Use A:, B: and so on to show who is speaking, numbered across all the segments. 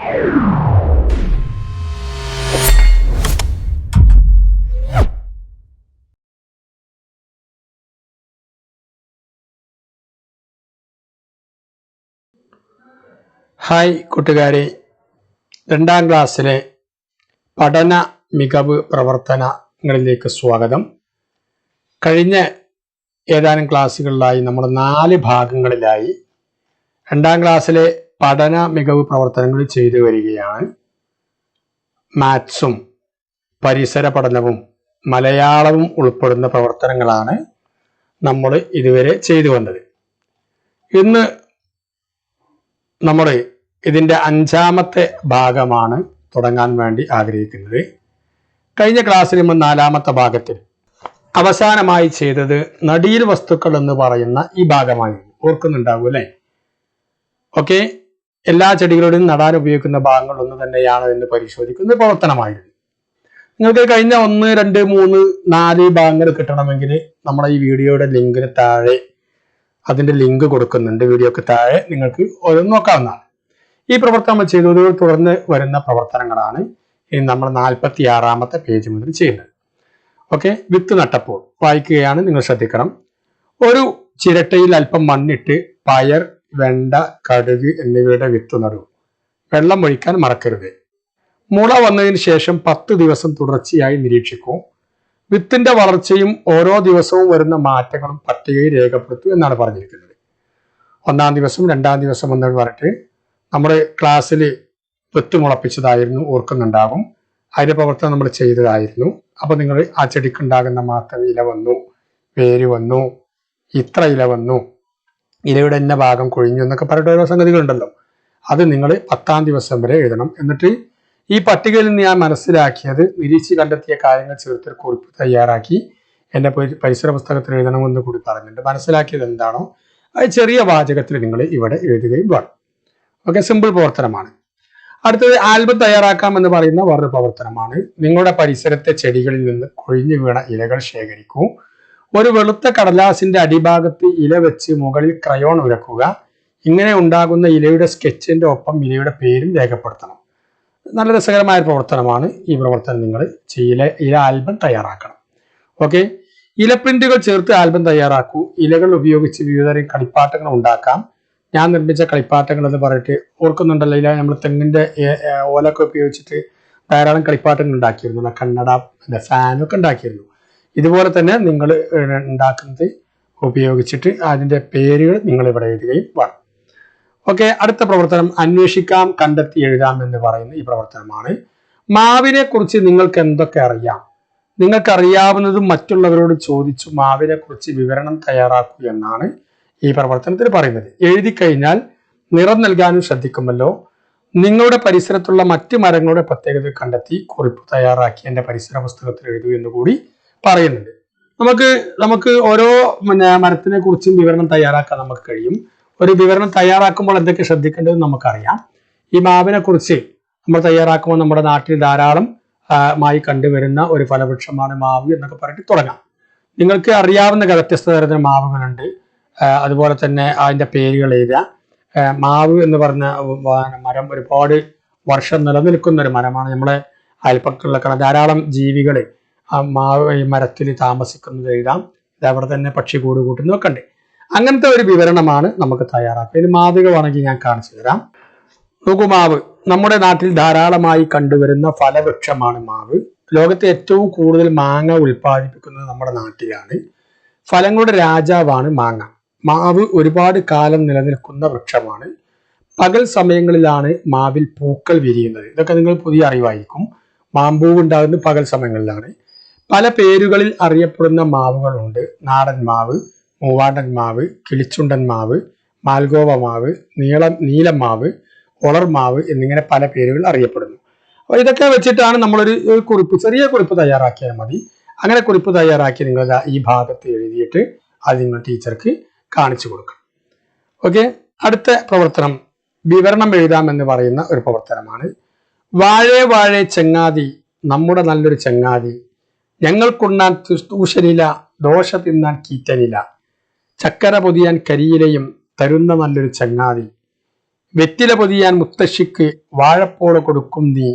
A: Hi കൂട്ടുകാരെ, 2ാം ക്ലാസ്സിലെ പഠന മികവ് പ്രവർത്തനങ്ങളിലേക്ക് സ്വാഗതം. കഴിഞ്ഞ ഏതാനും ക്ലാസ്സുകളിലായി നമ്മൾ 4 ഭാഗങ്ങളിലായി 2ാം ക്ലാസ്സിലെ പഠന മികവ് പ്രവർത്തനങ്ങൾ ചെയ്തു വരികയാണ്. മാത്സും പരിസര പഠനവും മലയാളവും ഉൾപ്പെടുന്ന പ്രവർത്തനങ്ങളാണ് നമ്മൾ ഇതുവരെ ചെയ്തു വന്നത്. ഇന്ന് നമ്മൾ ഇതിൻ്റെ 5ാമത്തെ ഭാഗമാണ് തുടങ്ങാൻ വേണ്ടി ആഗ്രഹിക്കുന്നത്. കഴിഞ്ഞ ക്ലാസ്സിൽ നമ്മൾ 4ാമത്തെ ഭാഗത്തിൽ അവസാനമായി ചെയ്തത് നടീൽ വസ്തുക്കൾ എന്ന് പറയുന്ന ഈ ഭാഗമായിരുന്നു. ഓർക്കുന്നുണ്ടാവും അല്ലേ? ഓക്കെ, എല്ലാ ചെടികളുടെയും നടാൻ ഉപയോഗിക്കുന്ന ഭാഗങ്ങൾ ഒന്ന് തന്നെയാണോ എന്ന് പരിശോധിക്കുന്ന പ്രവർത്തനമായിരുന്നു. നിങ്ങൾക്ക് കഴിഞ്ഞ 1, 2, 3, 4 ഭാഗങ്ങൾ കിട്ടണമെങ്കിൽ നമ്മുടെ ഈ വീഡിയോയുടെ ലിങ്കിന് താഴെ അതിൻ്റെ ലിങ്ക് കൊടുക്കുന്നുണ്ട്. വീഡിയോക്ക് താഴെ നിങ്ങൾക്ക് ഓരോന്ന് നോക്കാവുന്നതാണ്. ഈ പ്രവർത്തനം ചെയ്തത് തുടർന്ന് വരുന്ന പ്രവർത്തനങ്ങളാണ് ഇനി നമ്മൾ 46ാമത്തെ പേജ് മുതൽ ചെയ്യുന്നത്. ഓക്കെ, വിത്ത് നട്ടപ്പോൾ വായിക്കുകയാണ്, നിങ്ങൾ ശ്രദ്ധിക്കണം. ഒരു ചിരട്ടയിൽ അല്പം മണ്ണിട്ട് പയർ, വെണ്ട, കടുക് എന്നിവയുടെ വിത്ത് നടൂ. വെള്ളം ഒഴിക്കാൻ മറക്കരുത്. മുള വന്നതിന് ശേഷം 10 ദിവസം തുടർച്ചയായി നിരീക്ഷിക്കൂ. വിത്തിന്റെ വളർച്ചയും ഓരോ ദിവസവും വരുന്ന മാറ്റങ്ങളും പട്ടികയിൽ രേഖപ്പെടുത്തൂ എന്നാണ് പറഞ്ഞിരിക്കുന്നത്. 1ാം ദിവസം 2ാം ദിവസം എന്ന് പറഞ്ഞിട്ട് നമ്മുടെ ക്ലാസ്സിൽ വിത്ത് മുളപ്പിച്ചതായിരുന്നു, ഓർക്കുന്നുണ്ടാകും. അതിന്റെ പ്രവർത്തനം നമ്മൾ ചെയ്തതായിരുന്നു. അപ്പൊ നിങ്ങൾ ആ ചെടിക്കുണ്ടാകുന്ന മാറ്റം, ഇല വന്നു, വേര് വന്നു, ഇത്ര ഇല വന്നു, ഇലയുടെ എന്ന ഭാഗം കൊഴിഞ്ഞു എന്നൊക്കെ പറഞ്ഞിട്ട് ഓരോ സംഗതികളുണ്ടല്ലോ, അത് നിങ്ങൾ 10ാം ദിവസം വരെ എഴുതണം. എന്നിട്ട് ഈ പട്ടികയിൽ നിന്ന് ഞാൻ മനസ്സിലാക്കിയത്, നിരീക്ഷിച്ച് കണ്ടെത്തിയ കാര്യങ്ങൾ ചേർത്തൊരു കുറിപ്പ് തയ്യാറാക്കി എൻ്റെ പരിസര പുസ്തകത്തിൽ എഴുതണമെന്ന് കൂടി പറഞ്ഞിട്ടുണ്ട്. മനസ്സിലാക്കിയത് എന്താണോ അത് ചെറിയ വാചകത്തിൽ നിങ്ങൾ ഇവിടെ എഴുതുകയും വേണം. ഓക്കെ, സിമ്പിൾ പ്രവർത്തനമാണ്. അടുത്തത് ആൽബം തയ്യാറാക്കാം എന്ന് പറയുന്ന വേറൊരു പ്രവർത്തനമാണ്. നിങ്ങളുടെ പരിസരത്തെ ചെടികളിൽ നിന്ന് കൊഴിഞ്ഞു വീണ ഇലകൾ ശേഖരിക്കൂ. ഒരു വെളുത്ത കടലാസിന്റെ അടിഭാഗത്ത് ഇല വെച്ച് മുകളിൽ ക്രയോൺ ഉരക്കുക. ഇങ്ങനെ ഉണ്ടാകുന്ന ഇലയുടെ സ്കെച്ചിന്റെ ഒപ്പം ഇലയുടെ പേരും രേഖപ്പെടുത്തണം. നല്ല രസകരമായ പ്രവർത്തനമാണ്. ഈ പ്രവർത്തനം നിങ്ങൾ ഇല ആൽബം തയ്യാറാക്കണം. ഓക്കെ, ഇല പ്രിന്റുകൾ ചേർത്ത് ആൽബം തയ്യാറാക്കൂ. ഇലകൾ ഉപയോഗിച്ച് വിവിധതരം കളിപ്പാട്ടങ്ങൾ ഉണ്ടാക്കാം. ഞാൻ നിർമ്മിച്ച കളിപ്പാട്ടങ്ങൾ എന്ന് പറഞ്ഞിട്ട് ഓർക്കുന്നുണ്ടല്ലോ, ഇല നമ്മൾ തെങ്ങിന്റെ ഓലൊക്കെ ഉപയോഗിച്ചിട്ട് ധാരാളം കളിപ്പാട്ടങ്ങൾ ഉണ്ടാക്കിയിരുന്നു. കണ്ണട, ഫാനൊക്കെ ഉണ്ടാക്കിയിരുന്നു. ഇതുപോലെ തന്നെ നിങ്ങൾ ഉണ്ടാക്കുന്നത് ഉപയോഗിച്ചിട്ട് അതിന്റെ പേരുകൾ നിങ്ങൾ ഇവിടെ എഴുതുകയും വേണം. ഓക്കെ, അടുത്ത പ്രവർത്തനം അന്വേഷിക്കാം, കണ്ടെത്തി എഴുതാം എന്ന് പറയുന്ന ഈ പ്രവർത്തനമാണ്. മാവിനെ കുറിച്ച് നിങ്ങൾക്ക് എന്തൊക്കെ അറിയാം? നിങ്ങൾക്കറിയാവുന്നതും മറ്റുള്ളവരോട് ചോദിച്ചു മാവിനെ കുറിച്ച് വിവരണം തയ്യാറാക്കൂ എന്നാണ് ഈ പ്രവർത്തനത്തിൽ പറയുന്നത്. എഴുതി കഴിഞ്ഞാൽ നിറം നൽകാനും ശ്രദ്ധിക്കുമല്ലോ. നിങ്ങളുടെ പരിസരത്തുള്ള മറ്റ് മരങ്ങളുടെ പ്രത്യേകത കണ്ടെത്തി കുറിപ്പ് തയ്യാറാക്കി എൻ്റെ പരിസര പുസ്തകത്തിൽ എഴുതൂ എന്ന് കൂടി പറയുന്നുണ്ട്. നമുക്ക് ഓരോ മരത്തിനെ കുറിച്ചും വിവരണം തയ്യാറാക്കാൻ നമുക്ക് കഴിയും. ഒരു വിവരണം തയ്യാറാക്കുമ്പോൾ എന്തൊക്കെ ശ്രദ്ധിക്കേണ്ടതെന്ന് നമുക്കറിയാം. ഈ മാവിനെ കുറിച്ച് നമ്മൾ തയ്യാറാക്കുമ്പോൾ നമ്മുടെ നാട്ടിൽ ധാരാളം മായി കണ്ടുവരുന്ന ഒരു ഫലവൃക്ഷമാണ് മാവ് എന്നൊക്കെ പറഞ്ഞിട്ട് തുടങ്ങാം. നിങ്ങൾക്ക് അറിയാവുന്ന വ്യത്യസ്ത തരത്തിലുള്ള മാവുകളുണ്ട്. അതുപോലെ തന്നെ അതിൻ്റെ പേരുകൾ എഴുതുക. മാവ് എന്ന് പറഞ്ഞ മരം ഒരുപാട് വർഷം നിലനിൽക്കുന്ന ഒരു മരമാണ്. നമ്മളെ അയൽപ്പക്കങ്ങളിലൊക്കെ ധാരാളം ജീവികൾ ഈ മരത്തിൽ താമസിക്കുന്നത് എഴുതാം. ഇതവിടെ തന്നെ പക്ഷി കൂട് കൂട്ടുന്നതൊക്കെ ഉണ്ട്. അങ്ങനത്തെ ഒരു വിവരണമാണ് നമുക്ക് തയ്യാറാക്കുക. ഇതിന് മാതൃകമാണെങ്കിൽ ഞാൻ കാണിച്ചു തരാം. നോക്കൂ, മാവ് നമ്മുടെ നാട്ടിൽ ധാരാളമായി കണ്ടുവരുന്ന ഫലവൃക്ഷമാണ് മാവ്. ലോകത്തെ ഏറ്റവും കൂടുതൽ മാങ്ങ ഉൽപ്പാദിപ്പിക്കുന്നത് നമ്മുടെ നാട്ടിലാണ്. ഫലങ്ങളുടെ രാജാവാണ് മാങ്ങ. മാവ് ഒരുപാട് കാലം നിലനിൽക്കുന്ന വൃക്ഷമാണ്. പകൽ സമയങ്ങളിലാണ് മാവിൽ പൂക്കൾ വിരിയുന്നത്. ഇതൊക്കെ നിങ്ങൾ പുതിയ അറിവായിരിക്കും. മാമ്പൂവ് ഉണ്ടാകുന്നത് പകൽ സമയങ്ങളിലാണ്. പല പേരുകളിൽ അറിയപ്പെടുന്ന മാവുകളുണ്ട്. നാടൻ മാവ്, മൂവാണ്ടൻ മാവ്, കിളിച്ചുണ്ടൻ മാവ്, മാൽഗോവ മാവ്, നീലം മാവ്, ഒളർ മാവ് എന്നിങ്ങനെ പല പേരുകൾ അറിയപ്പെടുന്നു. അപ്പോൾ ഇതൊക്കെ വെച്ചിട്ടാണ് നമ്മളൊരു ചെറിയ കുറിപ്പ് തയ്യാറാക്കിയാൽ മതി. അങ്ങനെ കുറിപ്പ് തയ്യാറാക്കി നിങ്ങൾ ഈ ഭാഗത്ത് എഴുതിയിട്ട് അത് നിങ്ങൾ ടീച്ചർക്ക് കാണിച്ചു കൊടുക്കണം. ഓക്കെ, അടുത്ത പ്രവർത്തനം വിവരണം എഴുതാം എന്ന് പറയുന്ന ഒരു പ്രവർത്തനമാണ്. വാഴേ ചങ്ങാതി, നമ്മുടെ നല്ലൊരു ചങ്ങാതി, ഞങ്ങൾക്കുണ്ണാൻ തൂഷനില, ദോശ തിന്നാൻ കീറ്റനില, ചക്കര പൊതിയാൻ കരിയിലയും തരുന്ന നല്ലൊരു ചങ്ങാതി, വെറ്റില പൊതിയാൻ മുത്തശ്ശിക്ക് വാഴപ്പോള കൊടുക്കും നീ,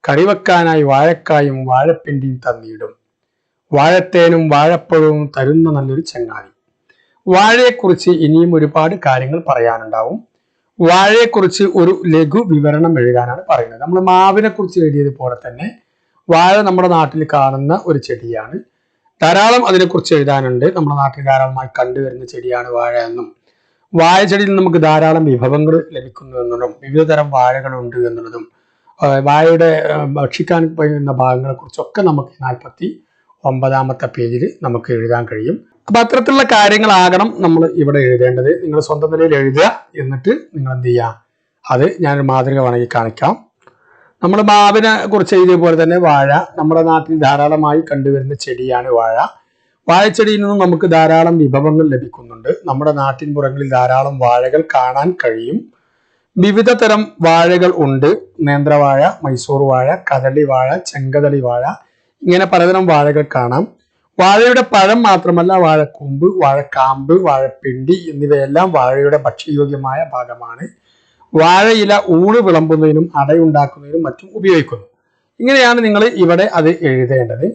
A: കറിവെക്കാനായി വാഴക്കായും വാഴപ്പിണ്ടിയും തന്നിടും, വാഴത്തേനും വാഴപ്പഴവും തരുന്ന നല്ലൊരു ചങ്ങാതി. വാഴയെക്കുറിച്ച് ഇനിയും ഒരുപാട് കാര്യങ്ങൾ പറയാനുണ്ടാവും. വാഴയെക്കുറിച്ച് ഒരു ലഘു വിവരണം എഴുതാനാണ് പറയുന്നത്. നമ്മൾ മാവിനെ കുറിച്ച് എഴുതിയതുപോലെ തന്നെ വാഴ നമ്മുടെ നാട്ടിൽ കാണുന്ന ഒരു ചെടിയാണ്. ധാരാളം അതിനെക്കുറിച്ച് എഴുതാനുണ്ട്. നമ്മുടെ നാട്ടിൽ ധാരാളമായി കണ്ടുവരുന്ന ചെടിയാണ് വാഴ എന്നും, വാഴ ചെടിയിൽ നമുക്ക് ധാരാളം വിഭവങ്ങൾ ലഭിക്കുന്നു എന്നുള്ളതും, വിവിധ തരം വാഴകളുണ്ട് എന്നുള്ളതും, വാഴയുടെ ഭക്ഷിക്കാൻ കഴിയുന്ന ഭാഗങ്ങളെ കുറിച്ചൊക്കെ നമുക്ക് 49ാമത്തെ പേജിൽ നമുക്ക് എഴുതാൻ കഴിയും. അപ്പൊ അത്തരത്തിലുള്ള കാര്യങ്ങളാകണം നമ്മൾ ഇവിടെ എഴുതേണ്ടത്. നിങ്ങൾ സ്വന്തം നിലയിൽ എഴുതുക. എന്നിട്ട് നിങ്ങൾ എന്ത് ചെയ്യുക, അത് ഞാൻ മാതൃക വേണമെങ്കിൽ കാണിക്കാം. നമ്മൾ മാവിനെ കുറിച്ച് എഴുതിയ പോലെ തന്നെ വാഴ നമ്മുടെ നാട്ടിൽ ധാരാളമായി കണ്ടുവരുന്ന ചെടിയാണ് വാഴ. വാഴച്ചെടിയിൽ നിന്നും നമുക്ക് ധാരാളം വിഭവങ്ങൾ ലഭിക്കുന്നുണ്ട്. നമ്മുടെ നാട്ടിൻപുറങ്ങളിൽ ധാരാളം വാഴകൾ കാണാൻ കഴിയും. വിവിധ തരം വാഴകൾ ഉണ്ട്. നേന്ത്രവാഴ, മൈസൂർ വാഴ, കദളി വാഴ, ചെങ്കദളി വാഴ, ഇങ്ങനെ പലതരം വാഴകൾ കാണാം. വാഴയുടെ പഴം മാത്രമല്ല, വാഴക്കൂമ്പ്, വാഴക്കാമ്പ്, വാഴപ്പിണ്ടി എന്നിവയെല്ലാം വാഴയുടെ ഭക്ഷ്യയോഗ്യമായ ഭാഗമാണ്. വാഴയില ഊണ് വിളമ്പുന്നതിനും അടയുണ്ടാക്കുന്നതിനും മറ്റും ഉപയോഗിക്കുന്നു. ഇങ്ങനെയാണ് നിങ്ങൾ ഇവിടെ അത് എഴുതേണ്ടത്.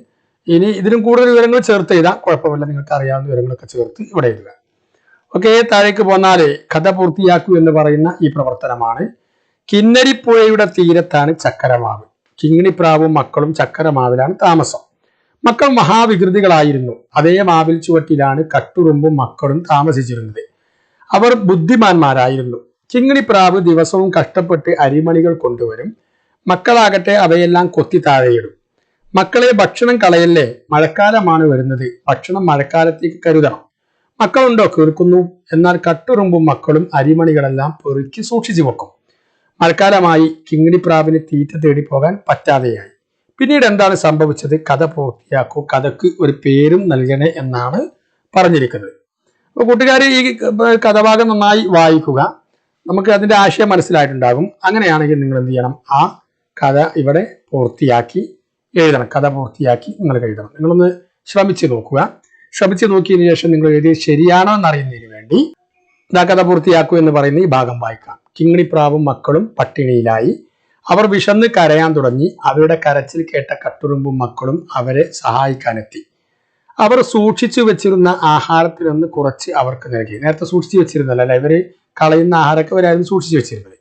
A: ഇനി ഇതിനും കൂടുതൽ വിവരങ്ങൾ ചേർത്ത് എഴുതാം, കുഴപ്പമില്ല. നിങ്ങൾക്ക് അറിയാവുന്ന വിവരങ്ങളൊക്കെ ചേർത്ത് ഇവിടെ എഴുതുക. ഓക്കെ, താഴേക്ക് പോന്നാല് കഥ പൂർത്തിയാക്കൂ എന്ന് പറയുന്ന ഈ പ്രവർത്തനമാണ്. കിന്നരിപ്പുഴയുടെ തീരത്താണ് ചക്കരമാവ്. കിങ്ങിണിപ്രാവും മക്കളും ചക്കരമാവിലാണ് താമസം. മക്കൾ മഹാവികൃതികളായിരുന്നു. അതേ മാവിൽ ചുവട്ടിലാണ് കട്ടുറുമ്പും മക്കളും താമസിച്ചിരുന്നത്. അവർ ബുദ്ധിമാന്മാരായിരുന്നു. കിങ്ങിണിപ്രാവ് ദിവസവും കഷ്ടപ്പെട്ട് അരിമണികൾ കൊണ്ടുവരും. മക്കളാകട്ടെ അവയെല്ലാം കൊത്തി താഴെയിടും. മക്കളെ, ഭക്ഷണം കളയല്ലേ, മഴക്കാലമാണ് വരുന്നത്, ഭക്ഷണം മഴക്കാലത്തേക്ക് കരുതണം. മക്കളുണ്ടോ? കേൾക്കുന്നു. എന്നാൽ കട്ടുറുമ്പും മക്കളും അരിമണികളെല്ലാം പെറുക്കി സൂക്ഷിച്ചു വെക്കും. മഴക്കാലമായി. കിങ്ങിണിപ്രാവിന് തീറ്റ തേടി പോകാൻ പറ്റാതെയായി. പിന്നീട് എന്താണ് സംഭവിച്ചത്? കഥ പൂർത്തിയാക്കൂ, കഥക്ക് ഒരു പേരും നൽകണേ എന്നാണ് പറഞ്ഞിരിക്കുന്നത്. അപ്പൊ കൂട്ടുകാർ ഈ കഥഭാഗം നന്നായി വായിക്കുക. നമുക്ക് അതിന്റെ ആശയം മനസ്സിലായിട്ടുണ്ടാകും. അങ്ങനെയാണെങ്കിൽ നിങ്ങൾ എന്ത് ചെയ്യണം? ആ കഥ ഇവിടെ പൂർത്തിയാക്കി എഴുതണം. കഥ പൂർത്തിയാക്കി നിങ്ങൾ എഴുതണം. നിങ്ങളൊന്ന് ശ്രമിച്ചു നോക്കുക. ശ്രമിച്ചു നോക്കിയതിനു ശേഷം നിങ്ങൾ എഴുതിയത് ശരിയാണോ എന്നറിയുന്നതിന് വേണ്ടി ഇതാ കഥ പൂർത്തിയാക്കൂ എന്ന് പറയുന്ന ഈ ഭാഗം വായിക്കാം. കിങ്ങിണിപ്രാവും മക്കളും പട്ടിണിയിലായി. അവർ വിശന്ന് കരയാൻ തുടങ്ങി. അവരുടെ കരച്ചിൽ കേട്ട കട്ടുറുമ്പും മക്കളും അവരെ സഹായിക്കാനെത്തി. അവർ സൂക്ഷിച്ചു വെച്ചിരുന്ന ആഹാരത്തിൽ നിന്ന് കുറച്ച് അവർക്ക് നൽകി. നേരത്തെ സൂക്ഷിച്ചു വെച്ചിരുന്നല്ലോ അല്ലെ, ഇവര് കളയുന്ന ആഹാരമൊക്കെ ഇവരായിരുന്നു സൂക്ഷിച്ചു വെച്ചിരുന്നത്.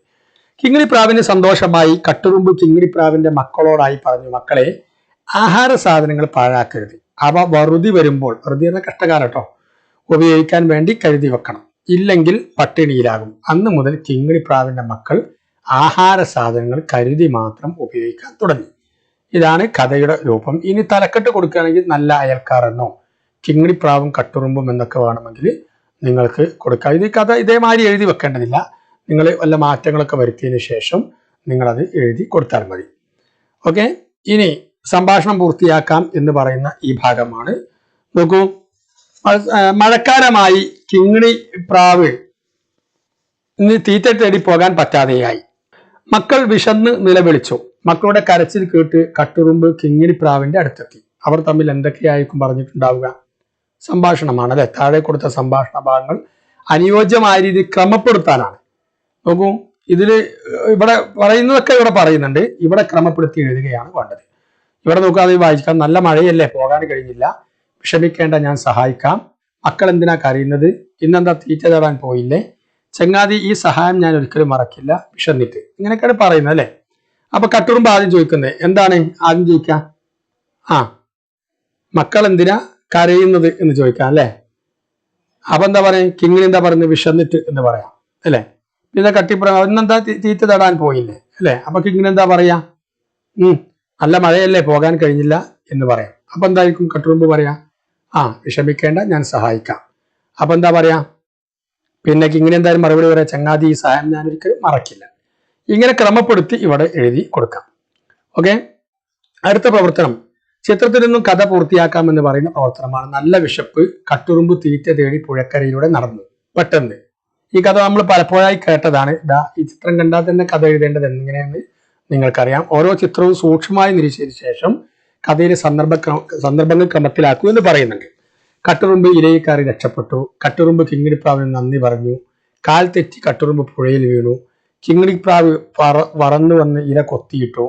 A: കിങ്ങിണിപ്രാവിന് സന്തോഷമായി. കട്ടുറുമ്പ് കിങ്ങിണിപ്രാവിന്റെ മക്കളോടായി പറഞ്ഞു, മക്കളെ, ആഹാര സാധനങ്ങൾ പാഴാക്കരുത്. അവ വറുതി വരുമ്പോൾ, വറുതി എന്ന കഷ്ടകാലം കേട്ടോ, ഉപയോഗിക്കാൻ വേണ്ടി കരുതി വെക്കണം. ഇല്ലെങ്കിൽ പട്ടിണിയിലാകും. അന്ന് മുതൽ കിങ്ങിണിപ്രാവിന്റെ മക്കൾ ആഹാര സാധനങ്ങൾ കരുതി മാത്രം ഉപയോഗിക്കാൻ തുടങ്ങി. ഇതാണ് കഥയുടെ രൂപം. ഇനി തലക്കെട്ട് കൊടുക്കുകയാണെങ്കിൽ നല്ല അയൽക്കാർ എന്നോ കിങ്ങിണിപ്രാവും കട്ടുറുമ്പും എന്നൊക്കെ വേണമെങ്കിൽ നിങ്ങൾക്ക് കൊടുക്കാം. ഇത് കഥ ഇതേമാതിരി എഴുതി വെക്കേണ്ടതില്ല. നിങ്ങൾ വല്ല മാറ്റങ്ങളൊക്കെ വരുത്തിയതിന് ശേഷം നിങ്ങളത് എഴുതി കൊടുത്താൽ മതി. ഓക്കെ, ഇനി സംഭാഷണം പൂർത്തിയാക്കാം എന്ന് പറയുന്ന ഈ ഭാഗമാണ്. നോക്കൂ, മഴക്കാലമായി. കിങ്ങിണിപ്രാവ് തീറ്റ തേടി പോകാൻ പറ്റാതെയായി. മക്കൾ വിശന്ന് നിലവിളിച്ചു. മക്കളുടെ കരച്ചിൽ കേട്ട് കട്ടുറുമ്പ് കിങ്ങിണിപ്രാവിന്റെ അടുത്തെത്തി. അവർ തമ്മിൽ എന്തൊക്കെയായിരിക്കും പറഞ്ഞിട്ടുണ്ടാവുക? സംഭാഷണമാണ് അല്ലെ. താഴെ കൊടുത്ത സംഭാഷണ ഭാഗങ്ങൾ അനുയോജ്യമായ രീതിയിൽ ക്രമപ്പെടുത്താനാണ്. നോക്കൂ, ഇതില് ഇവിടെ പറയുന്നതൊക്കെ ഇവിടെ പറയുന്നുണ്ട്. ഇവിടെ ക്രമപ്പെടുത്തി എഴുതുകയാണ് വേണ്ടത്. ഇവിടെ നോക്കാതെ വായിക്കാം. നല്ല മഴയല്ലേ, പോകാൻ കഴിഞ്ഞില്ല, വിഷമിക്കേണ്ട, ഞാൻ സഹായിക്കാം. മക്കൾ എന്തിനാ കരയുന്നത്? ഇന്നെന്താ തീറ്റ തേടാൻ പോയില്ലേ? ചങ്ങാതി, ഈ സഹായം ഞാൻ ഒരിക്കലും മറക്കില്ല, വിശന്നിട്ട്. ഇങ്ങനെയൊക്കെയാണ് പറയുന്നത് അല്ലെ. അപ്പൊ കട്ടുറുമ്പ് ആദ്യം ചോദിക്കുന്നത് എന്താണ്? ആദ്യം ചോദിക്കാം, മക്കൾ എന്തിനാ കരയുന്നത് എന്ന് ചോദിക്കാം അല്ലെ. അപ്പൊ എന്താ പറയാ? കിങ്ങിണി എന്താ പറയുന്നത്? വിശന്നിട്ട് എന്ന് പറയാം അല്ലെ. പിന്നെ കട്ടിപ്പുറം ഇന്നെന്താ തീറ്റ തേടാൻ പോയില്ലേ അല്ലെ. അപ്പൊ കിങ്ങിണി എന്താ പറയാ? നല്ല മഴയല്ലേ, പോകാൻ കഴിഞ്ഞില്ല എന്ന് പറയാം. അപ്പൊ എന്തായിരിക്കും കട്ടുറുമ്പ് പറയാ? വിഷമിക്കേണ്ട, ഞാൻ സഹായിക്കാം. അപ്പൊ എന്താ പറയാ? പിന്നെ കിങ്ങിണി എന്തായാലും മറുപടി പറയാം, ചങ്ങാതി, ഈ സഹായം ഞാൻ ഒരിക്കലും മറക്കില്ല. ഇങ്ങനെ ക്രമപ്പെടുത്തി ഇവിടെ എഴുതി കൊടുക്കാം. ഓക്കെ, അടുത്ത പ്രവർത്തനം ചിത്രത്തിൽ നിന്നും കഥ പൂർത്തിയാക്കാം എന്ന് പറയുന്ന പ്രവർത്തനമാണ്. നല്ല വിശപ്പ്. കട്ടുറുമ്പ് തീറ്റ തേടി പുഴക്കരയിലൂടെ നടന്നു. പെട്ടെന്ന് ഈ കഥ നമ്മൾ പലപ്പോഴായി കേട്ടതാണ്. ഈ ചിത്രം കണ്ടാൽ തന്നെ കഥ എഴുതേണ്ടത് എങ്ങനെയെന്ന് നിങ്ങൾക്കറിയാം. ഓരോ ചിത്രവും സൂക്ഷ്മമായി നിരീക്ഷിച്ച ശേഷം കഥയിലെ സന്ദർഭങ്ങൾ ക്രമത്തിലാക്കൂ എന്ന് പറയുന്നുണ്ട്. കട്ടുറുമ്പ് ഇലയിൽ കയറി രക്ഷപ്പെട്ടു. കട്ടുറുമ്പ് കിങ്ങിണിപ്രാവിന് നന്ദി പറഞ്ഞു. കാൽ തെറ്റി കട്ടുറുമ്പ് പുഴയിൽ വീണു. കിങ്ങിണിപ്രാവ് പറന്നു വന്ന് ഇര കൊത്തിയിട്ടു,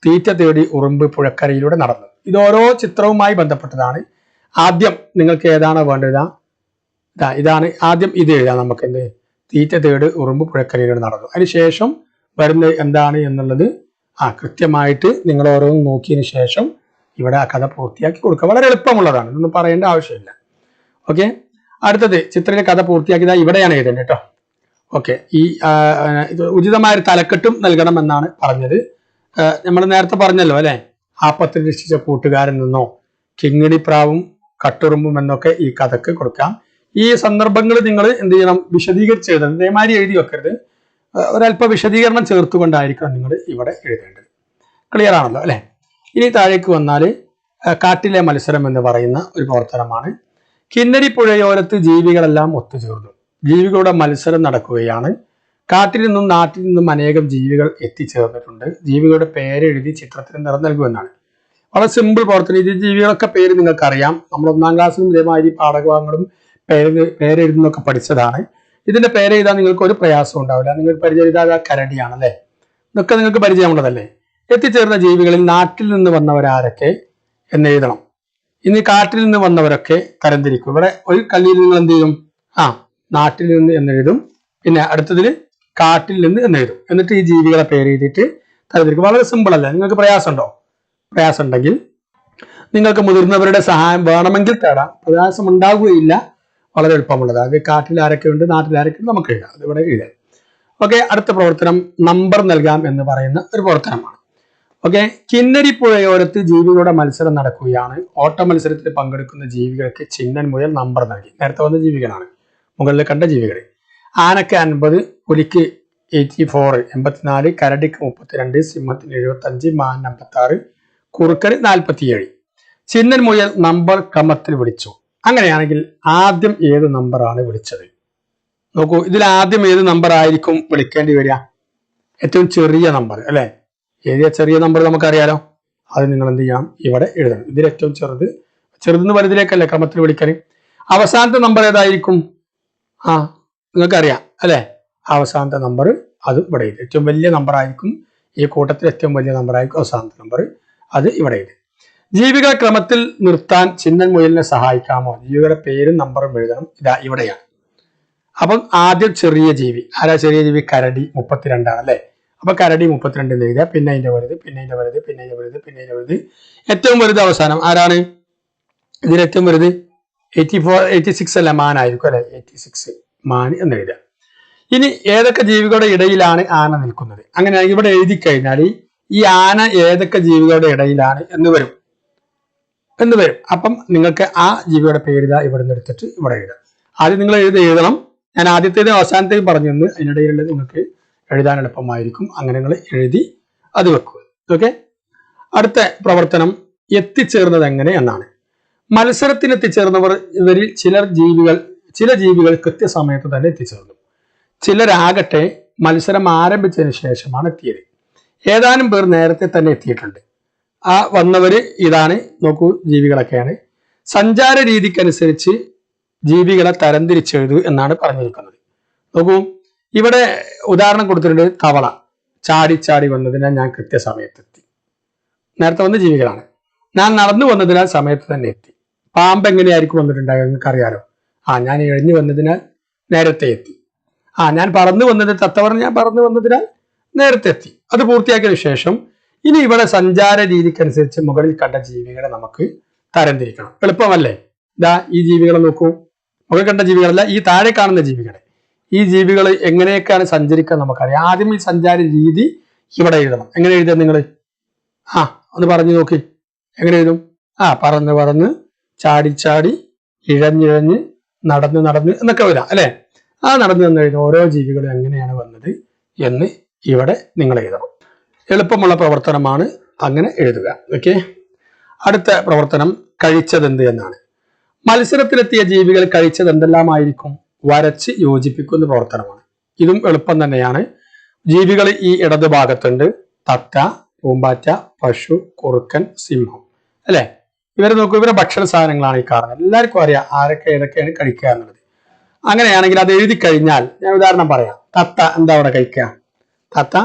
A: തീറ്റ തേടി ഉറുമ്പ് പുഴക്കരയിലൂടെ നടന്നു. ഇത് ഓരോ ചിത്രവുമായി ബന്ധപ്പെട്ടതാണ്. ആദ്യം നിങ്ങൾക്ക് ഏതാണോ വേണ്ടത് ഇതാണ്. ആദ്യം ഇത് എഴുതാം. നമുക്ക് എന്ത് തീറ്റ തേട് ഉറുമ്പ് പുഴക്കരയിലൂടെ നടന്നു. അതിനുശേഷം വരുന്നത് എന്താണ് എന്നുള്ളത് കൃത്യമായിട്ട് നിങ്ങൾ ഓരോന്നും നോക്കിയതിന് ശേഷം ഇവിടെ ആ കഥ പൂർത്തിയാക്കി കൊടുക്കുക. വളരെ എളുപ്പമുള്ളതാണ്, ഇതൊന്നും പറയേണ്ട ആവശ്യമില്ല. ഓക്കെ, അടുത്തത് ചിത്രത്തിലെ കഥ പൂർത്തിയാക്കിയതാ ഇവിടെയാണ് എഴുതേണ്ടത് കേട്ടോ. ഓക്കെ, ഈ ഉചിതമായ ഒരു തലക്കെട്ടും നൽകണം എന്നാണ് പറഞ്ഞത്. നമ്മൾ നേരത്തെ പറഞ്ഞല്ലോ അല്ലെ, ആപത്തിൽ രക്ഷിച്ച കൂട്ടുകാരൻ നിന്നോ, കിങ്ങിണിപ്രാവും കട്ടുറുമ്പും എന്നൊക്കെ ഈ കഥക്ക് കൊടുക്കാം. ഈ സന്ദർഭങ്ങൾ നിങ്ങൾ എന്ത് ചെയ്യണം, വിശദീകരിച്ച് എഴുതണം. ഇതേമാതിരി എഴുതി വെക്കരുത്, ഒരല്പ വിശദീകരണം ചേർത്തുകൊണ്ടായിരിക്കണം നിങ്ങൾ ഇവിടെ എഴുതേണ്ടത്. ക്ലിയർ ആണല്ലോ അല്ലെ. ഇനി താഴേക്ക് വന്നാൽ കാട്ടിലെ മത്സരം എന്ന് പറയുന്ന ഒരു പ്രവർത്തനമാണ്. കിന്നരി പുഴയോരത്ത് ജീവികളെല്ലാം ഒത്തുചേർന്നു. ജീവികളുടെ മത്സരം നടക്കുകയാണ്. കാട്ടിൽ നിന്നും നാട്ടിൽ നിന്നും അനേകം ജീവികൾ എത്തിച്ചേർന്നിട്ടുണ്ട്. ജീവികളുടെ പേരെഴുതി ചിത്രത്തിന് നിറം നൽകുമെന്നാണ്. വളരെ സിമ്പിൾ പ്രവർത്തനം. ഇത് ജീവികളൊക്കെ പേര് നിങ്ങൾക്കറിയാം. നമ്മൾ 1ാം ക്ലാസ്സിലും ഇതേമാതിരി പാഠഭാഗങ്ങളും പേരെഴുതുന്നൊക്കെ പഠിച്ചതാണ്. ഇതിന്റെ പേരെഴുതാൻ നിങ്ങൾക്ക് ഒരു പ്രയാസം ഉണ്ടാവില്ല. നിങ്ങൾ പരിചയമില്ലാതെ കരടിയാണ് അല്ലെ, ഇതൊക്കെ നിങ്ങൾക്ക് പരിചയമുള്ളതല്ലേ. എത്തിച്ചേർന്ന ജീവികളിൽ നാട്ടിൽ നിന്ന് വന്നവരാരൊക്കെ എന്ന് എഴുതണം. ഇനി കാട്ടിൽ നിന്ന് വന്നവരൊക്കെ തരംതിരിക്കും. ഇവിടെ ഒരു കല്ലിൽ നിങ്ങൾ എന്ത് ചെയ്യും, നാട്ടിൽ നിന്ന് എന്നെഴുതും. പിന്നെ അടുത്തതിൽ കാട്ടിൽ നിന്ന് എന്നെഴുതും. എന്നിട്ട് ഈ ജീവികളെ പേര് എഴുതിയിട്ട് തരംതിരിക്കും. വളരെ സിമ്പിൾ അല്ലേ. നിങ്ങൾക്ക് പ്രയാസമുണ്ടോ? പ്രയാസം ഉണ്ടെങ്കിൽ നിങ്ങൾക്ക് മുതിർന്നവരുടെ സഹായം വേണമെങ്കിൽ തേടാം. പ്രയാസം ഉണ്ടാകുകയില്ല, വളരെ എളുപ്പമുള്ളത്. അത് കാട്ടിൽ ആരൊക്കെ ഉണ്ട്, നാട്ടിൽ ആരൊക്കെ ഉണ്ട് നമുക്ക് എഴുതാം. അതിവിടെ എഴുതാം. ഓക്കെ, അടുത്ത പ്രവർത്തനം നമ്പർ നൽകാം എന്ന് പറയുന്ന ഒരു പ്രവർത്തനമാണ്. ഓക്കെ, കിന്നരി പുഴയോരത്ത് ജീവികളുടെ മത്സരം നടക്കുകയാണ്. ഓട്ട മത്സരത്തിൽ പങ്കെടുക്കുന്ന ജീവികൾക്ക് ചിഹ്നൻ മുതൽ നമ്പർ നൽകി. നേരത്തെ വന്ന ജീവികളാണ്, മുകളിൽ കണ്ട ജീവികൾ. ആനക്ക് 50, പുലിക്ക് 84, 84, കരടിക്ക് 32, സിംഹത്തിന് 75, മാൻ 56, കുറുക്കന് 47. ചിഹ്നൻ മുയൽ നമ്പർ ക്രമത്തിൽ വിളിച്ചു. അങ്ങനെയാണെങ്കിൽ ആദ്യം ഏത് നമ്പറാണ് വിളിച്ചത്? നോക്കൂ, ഇതിൽ ആദ്യം ഏത് നമ്പർ ആയിരിക്കും വിളിക്കേണ്ടി വരിക? ഏറ്റവും ചെറിയ നമ്പർ അല്ലെ. ഏത് ചെറിയ നമ്പർ നമുക്കറിയാലോ. അത് നിങ്ങൾ എന്ത് ചെയ്യണം, ഇവിടെ എഴുതണം. ഇതിൽ ഏറ്റവും ചെറുതെന്ന് വലുതിലേക്കല്ലേ ക്രമത്തിൽ വിളിക്കാൻ. അവസാനത്തെ നമ്പർ ഏതായിരിക്കും? നിങ്ങൾക്കറിയാം അല്ലെ. അവസാനത്തെ നമ്പർ അത് ഇവിടെ എഴുതി. ഏറ്റവും വലിയ നമ്പർ ആയിരിക്കും ഈ കൂട്ടത്തിൽ, ഏറ്റവും വലിയ നമ്പർ ആയിരിക്കും അവസാനത്തെ നമ്പർ, അത് ഇവിടെ എഴുതി. ജീവികളെ ക്രമത്തിൽ നിർത്താൻ ചിഹ്നൻ മുയലിനെ സഹായിക്കാമോ? ജീവികളുടെ പേരും നമ്പറും എഴുതണം. ഇതാ ഇവിടെയാണ്. അപ്പം ആദ്യം ചെറിയ ജീവി ആരാ? ചെറിയ ജീവി കരടി 32 ആണ് അല്ലെ. അപ്പൊ കരടി 32 എഴുതുക. പിന്നെ അതിന്റെ വലുത്, പിന്നെ അതിന്റെ വലുത്, പിന്നെ അതിന്റെ വലുത്, പിന്നെ അതിന്റെ വലുത്, ഏറ്റവും വലുത് അവസാനം ആരാണ്? ഇതിൽ ഏറ്റവും വലുത് 86 അല്ല, മാൻ ആയിരിക്കും അല്ലെ. 86 മാൻ എന്ന് എഴുതുക. ഇനി ഏതൊക്കെ ജീവികളുടെ ഇടയിലാണ് ആന നിൽക്കുന്നത്? അങ്ങനെയാണെങ്കിൽ ഇവിടെ എഴുതി കഴിഞ്ഞാൽ ഈ ആന ഏതൊക്കെ ജീവികളുടെ ഇടയിലാണ് എന്ന് വരും. അപ്പം നിങ്ങൾക്ക് ആ ജീവിയുടെ പേര് ഇവിടെ നിന്ന് എടുത്തിട്ട് ഇവിടെ എഴുതാം. ആദ്യം നിങ്ങൾ എഴുതണം. ഞാൻ ആദ്യത്തേത് അവസാനത്തേത് പറഞ്ഞു തന്നു. അതിനിടയിലുള്ളത് നിങ്ങൾക്ക് എഴുതാൻ എളുപ്പമായിരിക്കും. അങ്ങനെ നിങ്ങൾ എഴുതി അത് വെക്കുക. ഓക്കെ, അടുത്ത പ്രവർത്തനം എത്തിച്ചേർന്നത് എങ്ങനെ എന്നാണ്. മത്സരത്തിന് എത്തിച്ചേർന്നവർ ഇവരിൽ ചില ജീവികൾ കൃത്യസമയത്ത് തന്നെ എത്തിച്ചേർന്നു. ചിലരാകട്ടെ മത്സരം ആരംഭിച്ചതിന് ശേഷമാണ് എത്തിയത്. ഏതാനും പേർ നേരത്തെ തന്നെ എത്തിയിട്ടുണ്ട്. വന്നവര് ഇതാണ്. നോക്കൂ, ജീവികളൊക്കെയാണ്. സഞ്ചാര രീതിക്കനുസരിച്ച് ജീവികളെ തരംതിരിച്ചെഴുതൂ എന്നാണ് പറഞ്ഞിരിക്കുന്നത്. നോക്കൂ, ഇവിടെ ഉദാഹരണം കൊടുത്തിട്ടുണ്ട്. തവള ചാടി വന്നതിനാൽ ഞാൻ കൃത്യസമയത്തെത്തി. നേരത്തെ വന്ന ജീവികളാണ്. ഞാൻ നടന്നു വന്നതിനാൽ സമയത്ത് തന്നെ എത്തി. പാമ്പ് എങ്ങനെയായിരിക്കും വന്നിട്ടുണ്ടാകുക നിങ്ങൾക്ക് അറിയാലോ. ഞാൻ എഴിഞ്ഞു വന്നതിനാൽ നേരത്തെ എത്തി. ഞാൻ പറന്നു വന്നതിനാൽ നേരത്തെ എത്തി. അത് പൂർത്തിയാക്കിയതിനു ശേഷം ഇനി ഇവിടെ സഞ്ചാര രീതിക്കനുസരിച്ച് മുകളിൽ കണ്ട ജീവികളെ നമുക്ക് തരംതിരിക്കണം. എളുപ്പമല്ലേ? ഈ ജീവികളെ നോക്കൂ. മുകളിൽ കണ്ട ജീവികളല്ല, ഈ താഴെ കാണുന്ന ജീവികളെ. ഈ ജീവികൾ എങ്ങനെയൊക്കെയാണ് സഞ്ചരിക്കാൻ നമുക്കറിയാം. ആദ്യം ഈ സഞ്ചാര രീതി ഇവിടെ എഴുതണം. എങ്ങനെ എഴുതാം നിങ്ങൾ? ഒന്ന് പറഞ്ഞു നോക്കി. എങ്ങനെ എഴുതും? പറന്ന് ചാടി ഇഴഞ്ഞിഴഞ്ഞ് നടന്ന് എന്നൊക്കെ വരാം അല്ലെ. നടന്നു എന്ന് എഴുതും. ഓരോ ജീവികളും എങ്ങനെയാണ് വന്നത് എന്ന് ഇവിടെ നിങ്ങൾ എഴുതണം. എളുപ്പമുള്ള പ്രവർത്തനമാണ്, അങ്ങനെ എഴുതുക. ഓക്കെ, അടുത്ത പ്രവർത്തനം കഴിച്ചതെന്ത് എന്നാണ്. മത്സരത്തിലെത്തിയ ജീവികൾ കഴിച്ചത് എന്തെല്ലാമായിരിക്കും? വരച്ച് യോജിപ്പിക്കുന്ന പ്രവർത്തനമാണ്. ഇതും എളുപ്പം തന്നെയാണ്. ജീവികൾ ഈ ഇടതു ഭാഗത്തുണ്ട്. തത്ത, പൂമ്പാറ്റ, പശു, കുറുക്കൻ, സിംഹം അല്ലെ. ഇവരെ നോക്കൂ, ഇവരെ ഭക്ഷണ സാധനങ്ങളാണ് ഈ കാണുന്നത്. എല്ലാവർക്കും അറിയാം ആരൊക്കെ ഏതൊക്കെയാണ് കഴിക്കുക എന്നുള്ളത്. അങ്ങനെയാണെങ്കിൽ അത് എഴുതി കഴിഞ്ഞാൽ ഞാൻ ഉദാഹരണം പറയാം. തത്ത എന്താ അവിടെ കഴിക്കുക? തത്ത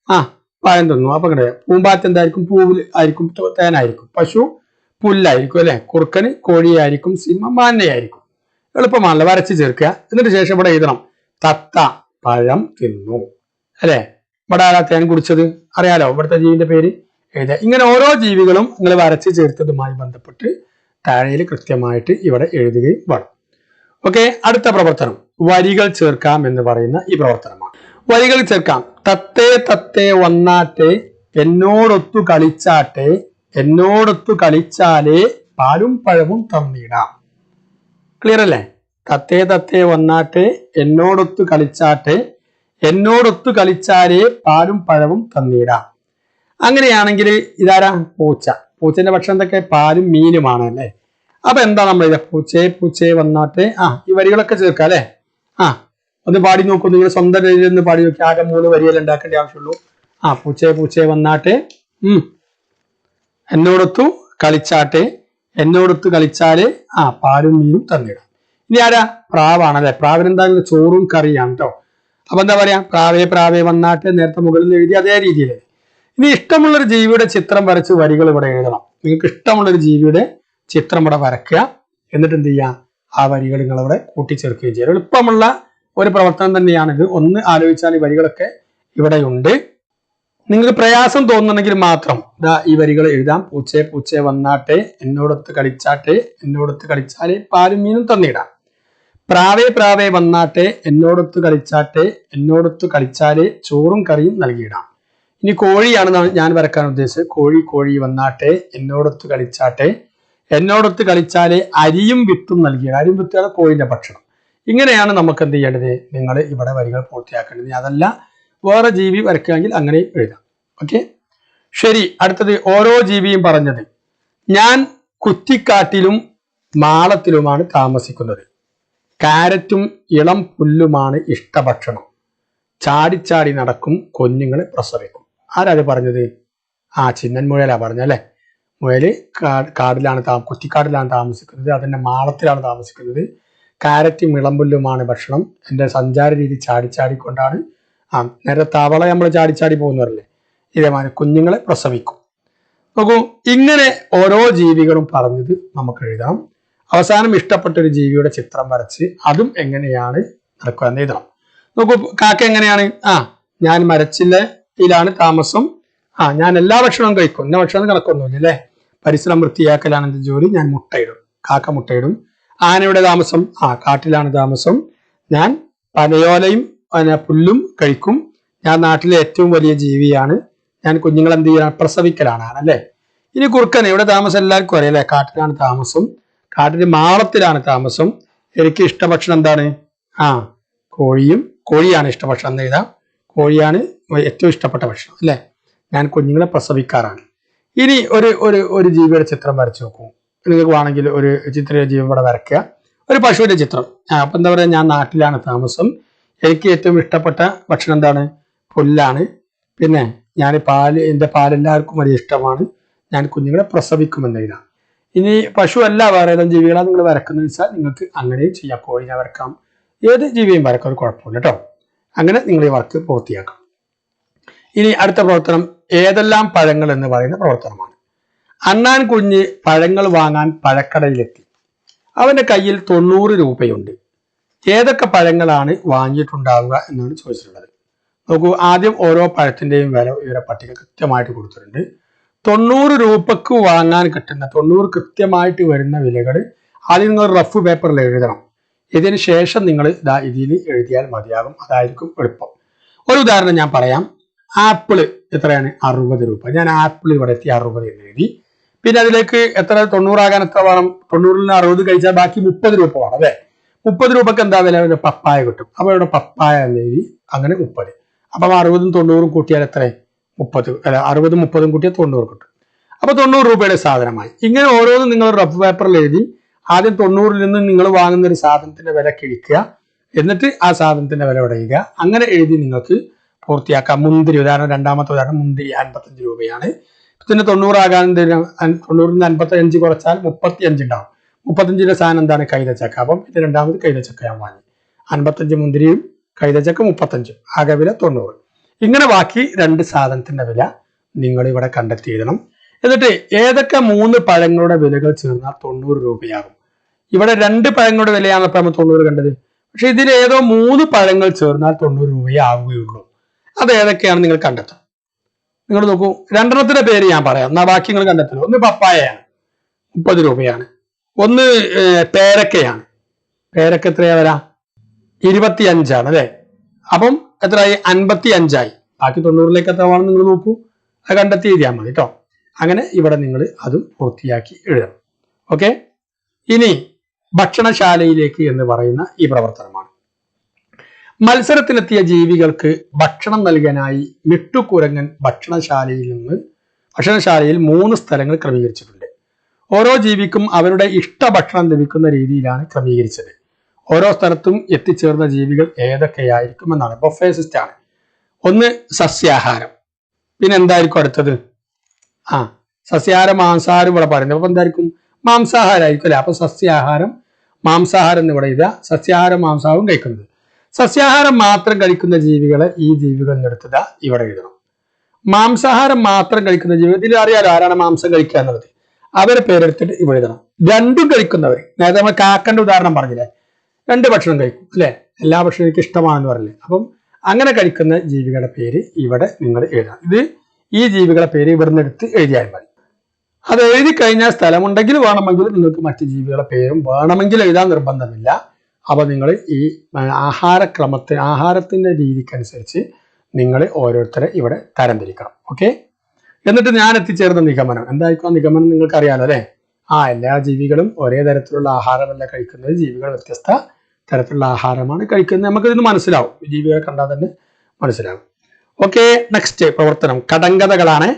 A: ആ പഴം തിന്നു. അപ്പൊ കണ്ടേ പൂമ്പാറ്റ എന്തായിരിക്കും? പൂവിൽ ആയിരിക്കും, തേനായിരിക്കും. പശു പുല്ലായിരിക്കും അല്ലെ. കുറുക്കന് കോഴിയായിരിക്കും. സിംഹം മാനയായിരിക്കും. എളുപ്പമാണല്ലോ, വരച്ച് ചേർക്കുക. എന്നിട്ട് ശേഷം ഇവിടെ എഴുതണം തത്ത പഴം തിന്നു അല്ലെ. ഇവിടെ ആരാ തേൻ കുടിച്ചത്? അറിയാലോ, ഇവിടുത്തെ ജീവിന്റെ പേര് എഴുതുക. ഇങ്ങനെ ഓരോ ജീവികളും നിങ്ങൾ വരച്ച് ചേർത്തതുമായി ബന്ധപ്പെട്ട് താഴെയിൽ കൃത്യമായിട്ട് ഇവിടെ എഴുതുകയും വേണം. ഓക്കെ, അടുത്ത പ്രവർത്തനം വരികൾ ചേർക്കാം എന്ന് പറയുന്ന ഈ പ്രവർത്തനമാണ്. വരികൾ ചേർക്കാം. തത്തേ തത്തേ വന്നാട്ടെ എന്നോടൊത്തു കളിച്ചാട്ടെ എന്നോടൊത്തു കളിച്ചാലേ പാലും പഴവും തന്നിടാം. ക്ലിയർ അല്ലേ? തത്തേ തത്തേ വന്നാട്ടെ എന്നോടൊത്തു കളിച്ചാട്ടെ എന്നോടൊത്തു കളിച്ചാലേ പാലും പഴവും തന്നിടാം. അങ്ങനെയാണെങ്കിൽ ഇതാരാ? പൂച്ച. പൂച്ചന്റെ ഭക്ഷണം എന്തൊക്കെ? പാലും മീനുമാണ് അല്ലെ. അപ്പൊ എന്താ നമ്മൾ ഇത്? പൂച്ചേ പൂച്ചേ വന്നാട്ടെ. ഈ വരികളൊക്കെ ചേർക്കാം അല്ലെ. ഒന്ന് പാടി നോക്കൂ, നിങ്ങൾ സ്വന്തം രീതിയിൽ ഒന്ന് പാടി നോക്കി. ആകെ 3 വരികൾ ഉണ്ടാക്കേണ്ട ആവശ്യമുള്ളൂ. പൂച്ചേ പൂച്ചേ വന്നാട്ടെ എന്നോടൊത്തു കളിച്ചാട്ടെ എന്നോടൊത്തു കളിച്ചാല് പാലും മീനും തന്നിടാം. ഇനി ആരാ? പ്രാവാണല്ലേ. പ്രാവിനെന്തായാലും ചോറും കറിയാണ് കേട്ടോ. അപ്പൊ എന്താ പറയാ? പ്രാവേ പ്രാവേ വന്നാട്ടെ നേരത്തെ മുകളിൽ എഴുതി അതേ രീതിയിൽ. ഇനി ഇഷ്ടമുള്ളൊരു ജീവിയുടെ ചിത്രം വരച്ച് വരികൾ ഇവിടെ എഴുതണം. നിങ്ങൾക്ക് ഇഷ്ടമുള്ളൊരു ജീവിയുടെ ചിത്രം ഇവിടെ വരയ്ക്കുക. എന്നിട്ട് എന്ത് ചെയ്യുക? ആ വരികൾ നിങ്ങൾ ഇവിടെ കൂട്ടിച്ചേർക്കുകയും ചെയ്യുക. എളുപ്പമുള്ള ഒരു പ്രവർത്തനം തന്നെയാണിത്. ഒന്ന് ആലോചിച്ചാൽ ഈ വരികളൊക്കെ ഇവിടെയുണ്ട്. നിങ്ങൾക്ക് പ്രയാസം തോന്നുന്നുണ്ടെങ്കിൽ മാത്രം ഈ വരികൾ എഴുതാം. പൂച്ചേ പൂച്ചേ വന്നാട്ടെ എന്നോടൊത്ത് കളിച്ചാട്ടെ എന്നോടൊത്ത് കളിച്ചാലേ പാലും മീനും തന്നിടാം. പ്രാവേ പ്രാവേ വന്നാട്ടെ എന്നോടൊത്ത് കളിച്ചാട്ടെ എന്നോടൊത്ത് കളിച്ചാലേ ചോറും കറിയും നൽകിയിടാം. ഇനി കോഴിയാണ് ഞാൻ വരക്കാൻ ഉദ്ദേശിച്ചത്. കോഴി കോഴി വന്നാട്ടെ എന്നോടൊത്ത് കളിച്ചാട്ടെ എന്നോടൊത്ത് കളിച്ചാലേ അരിയും വിത്തും നൽകിയിടാം. അരിയും വിത്താണ് കോഴിന്റെ ഭക്ഷണം. ഇങ്ങനെയാണ് നമുക്ക് എന്ത് ചെയ്യേണ്ടത്? നിങ്ങൾ ഇവിടെ വരികൾ പൂർത്തിയാക്കേണ്ടത്. അതല്ല വേറെ ജീവി വരയ്ക്കുകയാണെങ്കിൽ അങ്ങനെ എഴുതാം. ഓക്കെ, ശരി. അടുത്തത് ഓരോ ജീവിയും പറഞ്ഞത്. ഞാൻ കുറ്റിക്കാട്ടിലും മാളത്തിലുമാണ് താമസിക്കുന്നത്. കാരറ്റും ഇളം പുല്ലുമാണ് ഇഷ്ടഭക്ഷണം. ചാടിച്ചാടി നടക്കും കുഞ്ഞുങ്ങളെ പ്രസവിക്കും. ആരാത് പറഞ്ഞത്? ചിന്നൻ മുയലാ പറഞ്ഞല്ലേ. മുയല് കാടിലാണ് കുറ്റിക്കാടിലാണ് താമസിക്കുന്നത്. അതിന്റെ മാളത്തിലാണ് താമസിക്കുന്നത്. കാരറ്റും ഇളമ്പുല്ലുമാണ് ഭക്ഷണം. എൻ്റെ സഞ്ചാര രീതി ചാടിച്ചാടിക്കൊണ്ടാണ്. നേരെ തവള നമ്മൾ ചാടിച്ചാടി പോകുന്നവരല്ലേ. ഇതേമാതിരി കുഞ്ഞുങ്ങളെ പ്രസവിക്കും. നോക്കൂ, ഇങ്ങനെ ഓരോ ജീവികളും പറഞ്ഞത് നമുക്ക് എഴുതാം. അവസാനം ഇഷ്ടപ്പെട്ട ഒരു ജീവിയുടെ ചിത്രം വരച്ച് അതും എങ്ങനെയാണ് നടക്കുക എന്ന് എഴുതണം. നോക്കൂ, കാക്ക എങ്ങനെയാണ്? ഞാൻ മരച്ചില്ലയിലാണ് താമസം. ഞാൻ എല്ലാ ഭക്ഷണവും കഴിക്കും. എന്റെ ഭക്ഷണം കണക്കൊന്നുമില്ല അല്ലേ. പരിസരം വൃത്തിയാക്കലാണ് എന്റെ ജോലി. ഞാൻ മുട്ടയിടും. കാക്ക മുട്ടയിടും. ആനയുടെ താമസം കാട്ടിലാണ് താമസം. ഞാൻ പനയോലയും പുല്ലും കഴിക്കും. ഞാൻ നാട്ടിലെ ഏറ്റവും വലിയ ജീവിയാണ്. ഞാൻ കുഞ്ഞുങ്ങൾ എന്ത് ചെയ്യാൻ? പ്രസവിക്കലാണ് അല്ലേ. ഇനി കുറുക്കൻ ഇവിടെ താമസം എല്ലാവർക്കും അറിയാം അല്ലെ. കാട്ടിലാണ് താമസം. കാട്ടിന്റെ മാളത്തിലാണ് താമസം. എനിക്ക് ഇഷ്ടഭക്ഷണം എന്താണ്? കോഴിയാണ് ഇഷ്ടഭക്ഷണം എന്ന് എഴുതാം. കോഴിയാണ് ഏറ്റവും ഇഷ്ടപ്പെട്ട ഭക്ഷണം അല്ലെ. ഞാൻ കുഞ്ഞുങ്ങളെ പ്രസവിക്കാറാണ്. ഇനി ഒരു ജീവിയുടെ ചിത്രം വരച്ചു നോക്കൂ. നിങ്ങൾക്ക് വേണമെങ്കിൽ ഒരു ജീവി ഇവിടെ വരയ്ക്കുക. ഒരു പശുവിന്റെ ചിത്രം. അപ്പൊ എന്താ പറയാ? ഞാൻ നാട്ടിലാണ് താമസം. എനിക്ക് ഏറ്റവും ഇഷ്ടപ്പെട്ട ഭക്ഷണം എന്താണ്? പുല്ലാണ്. പിന്നെ എൻ്റെ പാൽ എല്ലാവർക്കും വലിയ ഇഷ്ടമാണ്. ഞാൻ കുഞ്ഞുങ്ങളെ പ്രസവിക്കുമെന്ന് എഴുതാം. ഇനി പശു അല്ല വേറെ ഏതെങ്കിലും ജീവികളാണ് നിങ്ങൾ വരക്കുന്നത് വെച്ചാൽ നിങ്ങൾക്ക് അങ്ങനെയും ചെയ്യാം. കോഴിനെ വരക്കാം, ഏത് ജീവിയും വരക്കാം, ഒരു കുഴപ്പമില്ല കേട്ടോ. അങ്ങനെ നിങ്ങൾ ഈ വർക്ക് പൂർത്തിയാക്കാം. ഇനി അടുത്ത പ്രവർത്തനം ഏതെല്ലാം പഴങ്ങൾ എന്ന് പറയുന്ന പ്രവർത്തനമാണ്. അണ്ണാൻ കുഞ്ഞ് പഴങ്ങൾ വാങ്ങാൻ പഴക്കടയിലെത്തി. അവന്റെ കയ്യിൽ 90 രൂപയുണ്ട്. ഏതൊക്കെ പഴങ്ങളാണ് വാങ്ങിയിട്ടുണ്ടാവുക എന്നാണ് ചോദിച്ചിട്ടുള്ളത്. നോക്കൂ, ആദ്യം ഓരോ പഴത്തിന്റെയും വിവര പട്ടിക കൃത്യമായിട്ട് കൊടുത്തിട്ടുണ്ട്. 90 രൂപക്ക് വാങ്ങാൻ കിട്ടുന്ന 90 കൃത്യമായിട്ട് വരുന്ന വിലകൾ ആദ്യം നിങ്ങൾ റഫ് പേപ്പറിൽ എഴുതണം. ഇതിന് ശേഷം നിങ്ങൾ ഇതിൽ എഴുതിയാൽ മതിയാകും. അതായിരിക്കും എളുപ്പം. ഒരു ഉദാഹരണം ഞാൻ പറയാം. ആപ്പിള് എത്രയാണ്? 60 രൂപ. ഞാൻ ആപ്പിൾ ഇവിടെ എത്തി 60 എന്ന് എഴുതി. പിന്നെ അതിലേക്ക് എത്ര 90 ആകാൻ എത്ര വേണം? 90ൽ 60 കഴിച്ചാൽ ബാക്കി 30 രൂപ വേണം അല്ലെ. 30 രൂപക്ക് എന്താ വില? പപ്പായ കിട്ടും. അപ്പൊ ഇവിടെ പപ്പായ എന്ന് എഴുതി. അങ്ങനെ 30. അപ്പം 60ഉം 90ഉം കൂട്ടിയാൽ എത്ര? 30. അല്ല, 60ഉം 30ഉം കൂട്ടിയാൽ 90 കിട്ടും. അപ്പൊ 90 രൂപയുടെ സാധനമായി. ഇങ്ങനെ ഓരോന്നും നിങ്ങൾ റഫ് പേപ്പറിൽ എഴുതി ആദ്യം 90ൽ നിന്ന് നിങ്ങൾ വാങ്ങുന്ന ഒരു സാധനത്തിന്റെ വില കിഴിക്കുക. എന്നിട്ട് ആ സാധനത്തിന്റെ വില പറയുക. അങ്ങനെ എഴുതി നിങ്ങൾക്ക് പൂർത്തിയാക്കാം. മുന്തിരി രണ്ടാമത്തെ ഉദാഹരണം. മുന്തിരി 55 രൂപയാണ്. പിന്നെ 90 ആകാൻ 90ൽ നിന്ന് 55 കുറച്ചാൽ 35 ഉണ്ടാവും. 35ന്റെ സാധനം എന്താണ്? കൈതച്ചക്ക. അപ്പം ഇത് രണ്ടാമത് കൈതച്ചക്ക ഞാൻ വാങ്ങി. 55 മുന്തിരിയും കൈതച്ചക്ക 35. ആകെ വില 90. ഇങ്ങനെ ബാക്കി 2 സാധനത്തിന്റെ വില നിങ്ങൾ ഇവിടെ കണ്ടെത്തി എഴുതണം. എന്നിട്ട് ഏതൊക്കെ 3 പഴങ്ങളുടെ വിലകൾ ചേർന്നാൽ 90 രൂപയാകും. ഇവിടെ 2 പഴങ്ങളുടെ വിലയാണ് ഇപ്പൊ നമ്മൾ 90 കണ്ടത്. പക്ഷെ ഇതിൽ ഏതോ 3 പഴങ്ങൾ ചേർന്നാൽ 90 രൂപയേ ആവുകയുള്ളൂ. അത് ഏതൊക്കെയാണ് നിങ്ങൾ കണ്ടെത്തും. നിങ്ങൾ നോക്കൂ, 2 പേര് ഞാൻ പറയാം, എന്നാ ബാക്കി നിങ്ങൾ കണ്ടെത്തണം. ഒന്ന് പപ്പായയാണ്, 30 രൂപയാണ്. ഒന്ന് പേരക്കയാണ്, പേരക്ക എത്രയാ വരാ? 25 അല്ലെ. അപ്പം എത്രയായി? 55 ബാക്കി 90ലേക്ക് എത്ര വേണം നിങ്ങൾ നോക്കൂ, അത് കണ്ടെത്തി എഴുതിയാൽ മതി കേട്ടോ. അങ്ങനെ ഇവിടെ നിങ്ങൾ അതും പൂർത്തിയാക്കി എഴുതണം. ഓക്കെ. ഇനി ഭക്ഷണശാലയിലേക്ക് എന്ന് പറയുന്ന ഈ പ്രവർത്തനമാണ്. മത്സരത്തിനെത്തിയ ജീവികൾക്ക് ഭക്ഷണം നൽകാനായി മിട്ടുകുരങ്ങൻ ഭക്ഷണശാലയിൽ 3 സ്ഥലങ്ങൾ ക്രമീകരിച്ചിട്ടുണ്ട്. ഓരോ ജീവിക്കും അവരുടെ ഇഷ്ട ഭക്ഷണം ലഭിക്കുന്ന രീതിയിലാണ് ക്രമീകരിച്ചത്. ഓരോ സ്ഥലത്തും എത്തിച്ചേർന്ന ജീവികൾ ഏതൊക്കെയായിരിക്കും എന്നാണ്. ബൊഫേ സിസ്റ്റം ആണ്. ഒന്ന് സസ്യാഹാരം, പിന്നെ എന്തായിരിക്കും അടുത്തത്? സസ്യാഹാരം മാംസാഹാരം ഇവിടെ പറയുന്നത്. അപ്പൊ എന്തായിരിക്കും? മാംസാഹാരമായിരിക്കും അല്ലെ. അപ്പൊ സസ്യാഹാരം മാംസാഹാരം എന്ന് ഇവിടെ ഇതാ, സസ്യാഹാരം മാംസാഹാരം കഴിക്കുന്നത്. സസ്യാഹാരം മാത്രം കഴിക്കുന്ന ജീവികളെ ഈ ജീവികളിൽ എടുത്തതാ ഇവിടെ എഴുതണം. മാംസാഹാരം മാത്രം കഴിക്കുന്ന ജീവികൾ, ഇതിൽ അറിയാലോ ആരാണ് മാംസം കഴിക്കുക എന്നുള്ളത്. അവരെ പേരെടുത്തിട്ട് ഇവിടെ എഴുതണം. രണ്ടും കഴിക്കുന്നവർ, നേരത്തെ നമ്മൾ കാക്കന്റെ ഉദാഹരണം പറഞ്ഞില്ലേ, 2 ഭക്ഷണം കഴിക്കും അല്ലെ, എല്ലാ ഭക്ഷണം എനിക്ക് ഇഷ്ടമാണെന്ന് പറഞ്ഞില്ലേ. അപ്പം അങ്ങനെ കഴിക്കുന്ന ജീവികളുടെ പേര് ഇവിടെ നിങ്ങൾ എഴുതണം. ഇത് ഈ ജീവികളുടെ പേര് ഇവിടുന്ന് എടുത്ത് എഴുതിയാൽ മതി. അത് എഴുതി കഴിഞ്ഞാൽ സ്ഥലമുണ്ടെങ്കിൽ വേണമെങ്കിൽ നിങ്ങൾക്ക് മറ്റു ജീവികളുടെ പേരും വേണമെങ്കിൽ എഴുതാൻ നിർബന്ധമില്ല. അപ്പൊ നിങ്ങൾ ഈ ആഹാരത്തിന്റെ രീതിക്കനുസരിച്ച് നിങ്ങൾ ഓരോരുത്തരെ ഇവിടെ തരംതിരിക്കണം. ഓക്കെ. എന്നിട്ട് ഞാൻ എത്തിച്ചേർന്ന നിഗമനം എന്തായിരിക്കും? ആ നിഗമനം നിങ്ങൾക്ക് അറിയാലോ അല്ലെ. എല്ലാ ജീവികളും ഒരേ തരത്തിലുള്ള ആഹാരമല്ല കഴിക്കുന്നത്, ജീവികൾ വ്യത്യസ്ത തരത്തിലുള്ള ആഹാരമാണ് കഴിക്കുന്നത്. നമുക്കിത് മനസ്സിലാവും, ജീവികളെ കണ്ടാൽ തന്നെ മനസ്സിലാവും. ഓക്കെ. നെക്സ്റ്റ് പ്രവർത്തനം കടങ്കഥകളാണ്.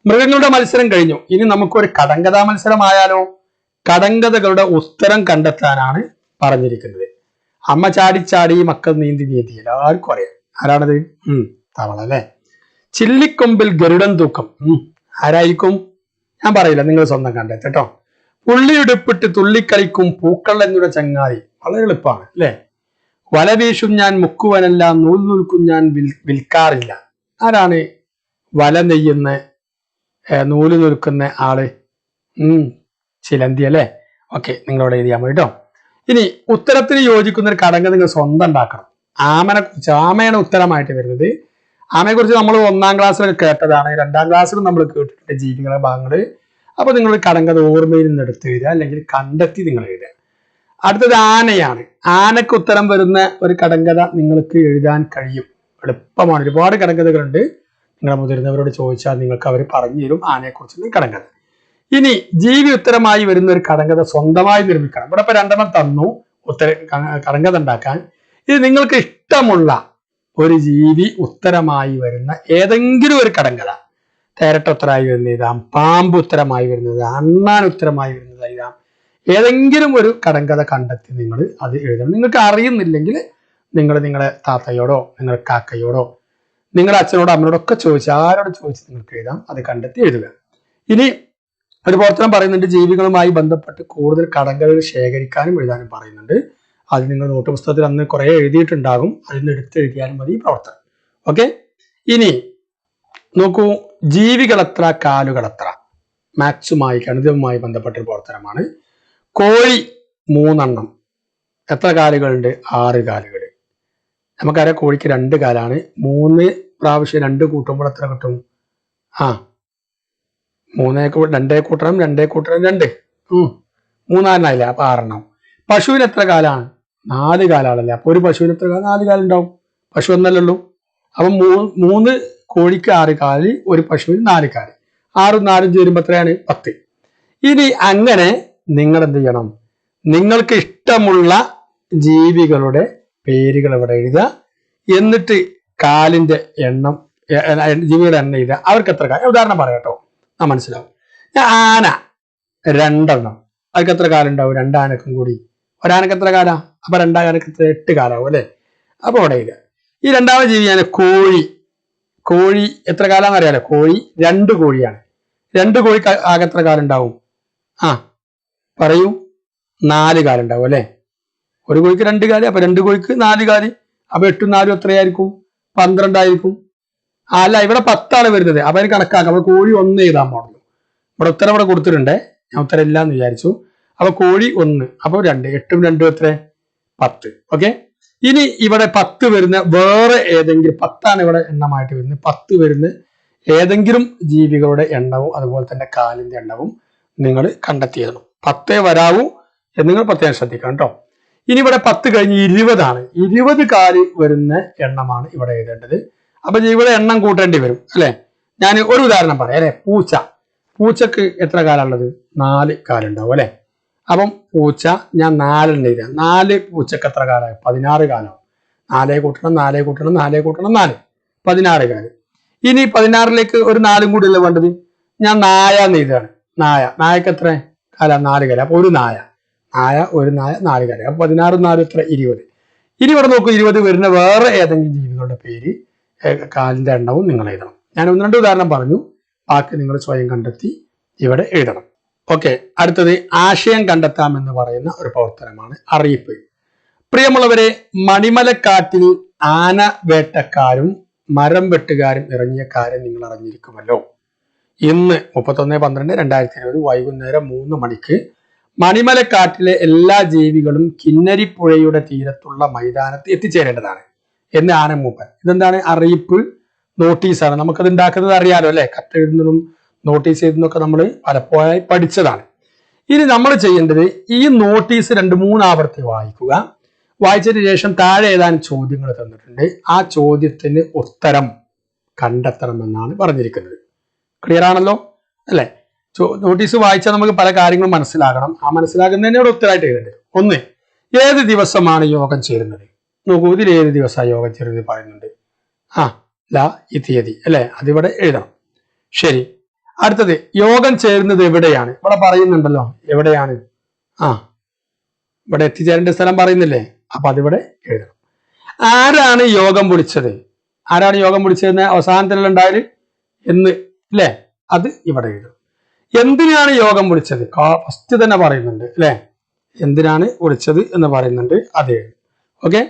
A: മൃഗങ്ങളുടെ മത്സരം കഴിഞ്ഞു. ഇനി നമുക്കൊരു കടങ്കഥാ മത്സരമായാലോ? കടങ്കഥകളുടെ ഉത്തരം കണ്ടെത്താനാണ് പറഞ്ഞിരിക്കുന്നത്. അമ്മ ചാടി മക്കൾ നീന്തി എല്ലാവർക്കും അറിയാം. ആരാണത്? തവള അല്ലെ. ചില്ലിക്കൊമ്പിൽ ഗരുഡൻ തൂക്കം ആരായിരിക്കും? ഞാൻ പറയില്ല, നിങ്ങൾ സ്വന്തം കണ്ടെത്തട്ടോ. പുള്ളിയുടുപ്പിട്ട് തുള്ളിക്കളിക്കും പൂക്കൾ എന്നിവിടെ ചങ്ങാതി, വളരെ എളുപ്പമാണ് അല്ലെ. വല വീശും ഞാൻ മുക്കുവനല്ല, നൂൽ നൂൽക്കും ഞാൻ വിൽക്കാറില്ല. ആരാണ് വല നെയ്യുന്ന നൂല് നിൽക്കുന്ന ആള്? ചിലന്തി അല്ലെ. ഓക്കെ, നിങ്ങളോട് എഴുതിയാൽ മതി കേട്ടോ. ഇനി ഉത്തരത്തിന് യോജിക്കുന്ന ഒരു കടങ്കഥ നിങ്ങൾ സ്വന്തം ഉണ്ടാക്കണം. ആമയാണ് ഉത്തരമായിട്ട് വരുന്നത്. ആമയെ കുറിച്ച് നമ്മൾ 1ാം ക്ലാസ്സിലൊക്കെ കേട്ടതാണ്, 2ാം ക്ലാസ്സിലും നമ്മൾ കേട്ടിട്ടുണ്ട് ജീവികളുടെ ഭാഗങ്ങള്. അപ്പൊ നിങ്ങൾ കടങ്കഥ ഓർമ്മയിൽ നിന്ന് എടുത്ത് എഴുതുക, അല്ലെങ്കിൽ കണ്ടെത്തി നിങ്ങൾ എഴുതുക. അടുത്തത് ആനയാണ്. ആനക്ക് ഉത്തരം വരുന്ന ഒരു കടങ്കഥ നിങ്ങൾക്ക് എഴുതാൻ കഴിയും, എളുപ്പമാണ്. ഒരുപാട് കടങ്കഥകളുണ്ട്. നിങ്ങളെ മുതിർന്നവരോട് ചോദിച്ചാൽ നിങ്ങൾക്ക് അവർ പറഞ്ഞു തരും ആനയെക്കുറിച്ചുള്ള കടങ്കഥ. ഇനി ജീവി ഉത്തരമായി വരുന്ന ഒരു കടങ്കഥ സ്വന്തമായി നിർമ്മിക്കണം. ഇവിടെ ഇപ്പൊ 2 തന്നു കടങ്കഥ ഉണ്ടാക്കാൻ. ഇത് നിങ്ങൾക്ക് ഇഷ്ടമുള്ള ഒരു ജീവി ഉത്തരമായി വരുന്ന ഏതെങ്കിലും ഒരു കടങ്കഥ, തേരട്ട ഉത്തരമായി വരുന്ന എഴുതാം, പാമ്പ് ഉത്തരമായി വരുന്നത്, അണ്ണാൻ ഉത്തരമായി വരുന്നത് എഴുതാം. ഏതെങ്കിലും ഒരു കടങ്കഥ കണ്ടെത്തി നിങ്ങൾ അത് എഴുതണം. നിങ്ങൾക്ക് അറിയുന്നില്ലെങ്കിൽ നിങ്ങൾ നിങ്ങളുടെ താത്തയോടോ നിങ്ങളുടെ കാക്കയോടോ നിങ്ങളുടെ അച്ഛനോടോ അമ്മയോടോ ഒക്കെ ചോദിച്ച്, ആരോട് ചോദിച്ച് നിങ്ങൾക്ക് എഴുതാം. അത് കണ്ടെത്തി എഴുതുക. ഇനി ഒരു പ്രവർത്തനം പറയുന്നുണ്ട്, ജീവികളുമായി ബന്ധപ്പെട്ട് കൂടുതൽ കടങ്കഥകൾ ശേഖരിക്കാനും എഴുതാനും പറയുന്നുണ്ട്. അത് നിങ്ങൾ നോട്ട് പുസ്തകത്തിൽ അന്ന് കുറെ എഴുതിയിട്ടുണ്ടാകും, അതിൽ നിന്ന് എടുത്തെഴുതിയാലും മതി ഈ പ്രവർത്തനം. ഓക്കെ. ഇനി നോക്കൂ, ജീവികളെത്ര കാലുകളെത്ര, മാത്സുമായി ഗണിതവുമായി ബന്ധപ്പെട്ട ഒരു പ്രവർത്തനമാണ്. കോഴി 3 എണ്ണം, എത്ര കാലുകളുണ്ട്? 6 കാലുകൾ. നമുക്കറിയാം കോഴിക്ക് 2 കാലാണ്. 3 പ്രാവശ്യം 2 കൂട്ടുമ്പോൾ എത്ര കിട്ടും? 2 കൂട്ടണം 2 കൂട്ടണം 2 3 എണ്ണായില്ലേ, അപ്പൊ 6 എണ്ണം. പശുവിന് എത്ര കാലാണ്? 4 കാലാണല്ലേ. അപ്പൊ ഒരു പശുവിന് എത്ര കാലം? 4 കാലുണ്ടാവും. പശു ഒന്നല്ലല്ലോ. അപ്പൊ 3 കോഴിക്ക് 6 കാല്, ഒരു പശുവിന് 4 കാല്. 6ഉം 4ഉം ചേരുമ്പോ എത്രയാണ്? 10. ഇനി അങ്ങനെ നിങ്ങൾ എന്ത് ചെയ്യണം? നിങ്ങൾക്ക് ഇഷ്ടമുള്ള ജീവികളുടെ പേരുകൾ ഇവിടെ എഴുതുക. എന്നിട്ട് കാലിന്റെ എണ്ണം, ജീവികളുടെ എണ്ണം എഴുതുക. അവർക്ക് എത്ര കാലം? ഉദാഹരണം പറയാം കേട്ടോ, മനസ്സിലാവും. ആന 2 എണ്ണം, അവർക്ക് എത്ര കാലുണ്ടാവും? 2 ആനക്കും കൂടി. ഒരാനക്ക് എത്ര കാലാ? അപ്പൊ 2 ആനക്ക് 8 കാലാവും അല്ലെ. അപ്പൊ ഇവിടെ എഴുതുക. ഈ 2ാമത് ജീവിയാണ് കോഴി. കോഴി എത്ര കാലാന്ന് അറിയാലോ. കോഴി 2 കോഴിയാണ്. 2 കോഴിക്ക് ആകെ എത്ര കാലുണ്ടാവും? പറയൂ. 4 കാലുണ്ടാവും അല്ലെ. ഒരു കോഴിക്ക് 2 കാല്, അപ്പൊ 2 കോഴിക്ക് 4 കാല്. അപ്പൊ 8ഉം 4ഉം എത്രയായിരിക്കും? 12 ആയിരിക്കും. അല്ല, ഇവിടെ 10 വരുന്നത്. അപ്പൊ അതിന് കണക്കാക്കാം. അപ്പൊ കോഴി 1 എഴുതാൻ പാടുള്ളൂ. ഇവിടെ ഉത്തരം ഇവിടെ കൊടുത്തിട്ടുണ്ട്. ഞാൻ ഉത്തരം ഇല്ല എന്ന് വിചാരിച്ചു. അപ്പൊ കോഴി 1, അപ്പൊ 2, 8ഉം 2ഉം എത്ര? 10. ഓക്കെ. ഇനി ഇവിടെ 10 വരുന്ന വേറെ ഏതെങ്കിലും, 10 ഇവിടെ എണ്ണമായിട്ട് വരുന്നത്, 10 വരുന്ന ഏതെങ്കിലും ജീവികളുടെ എണ്ണവും അതുപോലെ തന്നെ കാലിന്റെ എണ്ണവും നിങ്ങൾ കണ്ടെത്തിയതാണ്. 10 വരാവൂ എന്ന് നിങ്ങൾ പ്രത്യേകം ശ്രദ്ധിക്കണം കേട്ടോ. ഇനി ഇവിടെ 10 കഴിഞ്ഞ് 20 20 കാല് വരുന്ന എണ്ണമാണ് ഇവിടെ എഴുതേണ്ടത്. അപ്പൊ ഇവിടെ എണ്ണം കൂട്ടേണ്ടി വരും അല്ലെ. ഞാൻ ഒരു ഉദാഹരണം പറയാം അല്ലെ. പൂച്ചക്ക് എത്ര കാലുള്ളത്? 4 കാലുണ്ടാവും അല്ലെ. അപ്പം പൂച്ച ഞാൻ 4 എഴുതാം. 4 പൂച്ചക്ക് എത്ര കാലായി? 16 കാലാവും. 4 കൂട്ടണം 4 കൂട്ടണം 4 കൂട്ടണം 4, 16 കാല്. ഇനി 16ലേക്ക് ഒരു 4ഉം കൂടി അല്ലേ വേണ്ടത്. ഞാൻ നായ എഴുതാണ്. നായക്ക് എത്ര കാല? 4 കാല. അപ്പൊ ഒരു നായ 4 കാല. അപ്പൊ 16 4 എത്ര? 20. ഇനി ഇവിടെ നോക്കൂ, 20 വരുന്ന വേറെ ഏതെങ്കിലും ജീവികളുടെ പേര്, കാലിന്റെ എണ്ണവും നിങ്ങൾ എഴുതണം. ഞാൻ 1-2 ഉദാഹരണം പറഞ്ഞു, ബാക്കി നിങ്ങൾ സ്വയം കണ്ടെത്തി ഇവിടെ എഴുതണം. ഓക്കെ. അടുത്തത് ആശയം കണ്ടെത്താം എന്ന് പറയുന്ന ഒരു പ്രവർത്തനമാണ് അറിയിപ്പ്. പ്രിയമുള്ളവരെ, മണിമലക്കാട്ടിൽ ആന വേട്ടക്കാരും മരം വെട്ടുകാരും ഇറങ്ങിയ കാര്യം നിങ്ങൾ അറിഞ്ഞിരിക്കുമല്ലോ. ഇന്ന് 31/12/2020 വൈകുന്നേരം 3 മണിക്ക് മണിമലക്കാട്ടിലെ എല്ലാ ജീവികളും കിന്നരിപ്പുഴയുടെ തീരത്തുള്ള മൈതാനത്ത് എത്തിച്ചേരേണ്ടതാണ് എന്ന് ആനമൂപ്പൻ. ഇതെന്താണ്? അറിയിപ്പ്, നോട്ടീസാണ്. നമുക്കത് ഉണ്ടാക്കുന്നത് അറിയാലോ അല്ലെ. കത്തെഴുതുന്നതും നോട്ടീസ് എഴുതുന്നതൊക്കെ നമ്മൾ പലപ്പോഴായി പഠിച്ചതാണ്. ഇനി നമ്മൾ ചെയ്യേണ്ടത് ഈ നോട്ടീസ് 2-3 ആവർത്തി വായിക്കുക. വായിച്ചതിന് ശേഷം താഴെ ഏതാനും ചോദ്യങ്ങൾ തന്നിട്ടുണ്ട്. ആ ചോദ്യത്തിന് ഉത്തരം കണ്ടെത്തണമെന്നാണ് പറഞ്ഞിരിക്കുന്നത്. ക്ലിയർ ആണല്ലോ അല്ലെ. നോട്ടീസ് വായിച്ചാൽ നമുക്ക് പല കാര്യങ്ങളും മനസ്സിലാകണം. ആ മനസ്സിലാക്കുന്നതിനോട് ഉത്തരമായിട്ട് എഴുതേണ്ടത്. 1, ഏത് ദിവസമാണ് യോഗം ചേരുന്നത്? നോക്കൂ, ഇതിൽ ഏത് ദിവസമാണ് യോഗം ചേരുന്നത് പറയുന്നുണ്ട്. ഈ തീയതി അല്ലെ. അതിവിടെ എഴുതണം. ശരി. അടുത്തത്, യോഗം ചേരുന്നത് എവിടെയാണ്? ഇവിടെ പറയുന്നുണ്ടല്ലോ എവിടെയാണ്. ഇവിടെ എത്തിച്ചേരേണ്ട സ്ഥലം പറയുന്നില്ലേ. അപ്പൊ അതിവിടെ എഴുതണം. ആരാണ് യോഗം വിളിച്ചത്? ആരാണ് യോഗം വിളിച്ചതെന്ന് അവസാനത്തിലുള്ള ഉണ്ടായാല് എന്ന് അല്ലെ. അത് ഇവിടെ എഴുതും. എന്തിനാണ് യോഗം വിളിച്ചത്? ഫസ്റ്റ് തന്നെ പറയുന്നുണ്ട് അല്ലെ. എന്തിനാണ് വിളിച്ചത് എന്ന് പറയുന്നുണ്ട്, അത് എഴുതും. ഓക്കെ.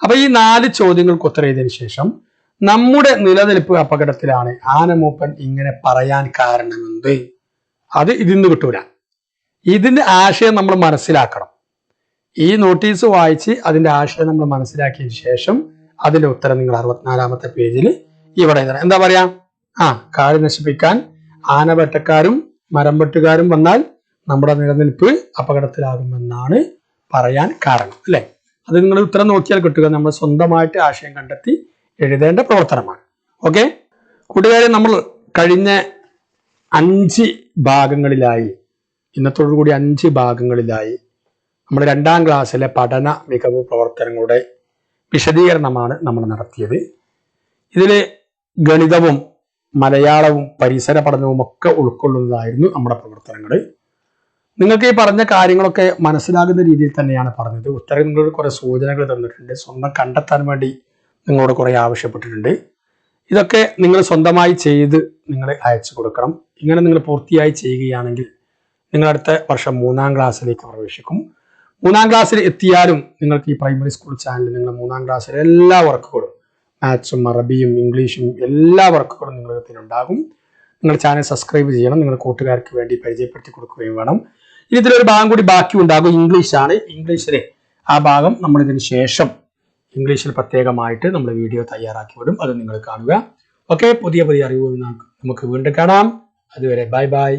A: അപ്പൊ ഈ 4 ചോദ്യങ്ങൾക്ക് ഉത്തരം എഴുതിയതിനു ശേഷം നമ്മുടെ നിലനിൽപ്പ് അപകടത്തിലാണ്, ആനമൂപ്പൻ ഇങ്ങനെ പറയാൻ കാരണമെന്ത്? അത് ഇതിന്ന് കിട്ടൂല. ഇതിന്റെ ആശയം നമ്മൾ മനസ്സിലാക്കണം. ഈ നോട്ടീസ് വായിച്ച് അതിന്റെ ആശയം നമ്മൾ മനസ്സിലാക്കിയതിനു ശേഷം അതിന്റെ ഉത്തരം നിങ്ങൾ 64-ാമത്തെ പേജിൽ ഇവിടെ എഴുതണം. എന്താ പറയാ? കാട് നശിപ്പിക്കാൻ ആനവേട്ടക്കാരും മരം വെട്ടുകാരും വന്നാൽ നമ്മുടെ നിലനിൽപ്പ് അപകടത്തിലാകുമെന്നാണ് പറയാൻ കാരണം അല്ലെ. അത് നിങ്ങൾ ഉത്തരം നോക്കിയാൽ കിട്ടുക. നമ്മൾ സ്വന്തമായിട്ട് ആശയം കണ്ടെത്തി എഴുതേണ്ട പ്രവർത്തനമാണ്. ഓക്കെ കൂട്ടുകാരെ, നമ്മൾ കഴിഞ്ഞ 5 ഭാഗങ്ങളിലായി, ഇന്നത്തോടുകൂടി 5 ഭാഗങ്ങളിലായി നമ്മുടെ 2ാം ക്ലാസ്സിലെ പഠന മികവ് പ്രവർത്തനങ്ങളുടെ വിശദീകരണമാണ് നമ്മൾ നടത്തിയത്. ഇതിൽ ഗണിതവും മലയാളവും പരിസര പഠനവും ഒക്കെ ഉൾക്കൊള്ളുന്നതായിരുന്നു നമ്മുടെ പ്രവർത്തനങ്ങൾ. നിങ്ങൾക്ക് ഈ പറഞ്ഞ കാര്യങ്ങളൊക്കെ മനസ്സിലാകുന്ന രീതിയിൽ തന്നെയാണ് പറഞ്ഞത്. ഉത്തരം നിങ്ങളോട് കുറെ സൂചനകൾ തന്നിട്ടുണ്ട്. സ്വന്തം കണ്ടെത്താൻ വേണ്ടി നിങ്ങളോട് കുറെ ആവശ്യപ്പെട്ടിട്ടുണ്ട്. ഇതൊക്കെ നിങ്ങൾ സ്വന്തമായി ചെയ്ത് നിങ്ങൾ അയച്ചു കൊടുക്കണം. ഇങ്ങനെ നിങ്ങൾ പൂർത്തിയായി ചെയ്യുകയാണെങ്കിൽ നിങ്ങൾ അടുത്ത വർഷം 3ാം ക്ലാസ്സിലേക്ക് പ്രവേശിക്കും. 3ാം ക്ലാസ്സിൽ എത്തിയാലും നിങ്ങൾക്ക് ഈ പ്രൈമറി സ്കൂൾ ചാനലിൽ നിങ്ങൾ 3ാം ക്ലാസ്സിലെ എല്ലാ വർക്കുകളും, മാത്സും അറബിയും ഇംഗ്ലീഷും എല്ലാ വർക്കുകളും നിങ്ങളുണ്ടാകും. നിങ്ങൾ ചാനൽ സബ്സ്ക്രൈബ് ചെയ്യണം. നിങ്ങൾ കൂട്ടുകാർക്ക് വേണ്ടി പരിചയപ്പെടുത്തി കൊടുക്കുകയും വേണം. ഇനി ഇതിലൊരു ഭാഗം കൂടി ബാക്കി ഉണ്ടാകും. ഇംഗ്ലീഷാണ്. ഇംഗ്ലീഷിലെ ആ ഭാഗം നമ്മൾ ഇതിന് ശേഷം ഇംഗ്ലീഷിൽ പ്രത്യേകമായിട്ട് നമ്മൾ വീഡിയോ തയ്യാറാക്കി വിടും. അത് നിങ്ങൾ കാണുക. ഓക്കെ, പുതിയ അറിവുകൾ നമുക്ക് വീണ്ടും കാണാം. അതുവരെ ബൈ ബൈ.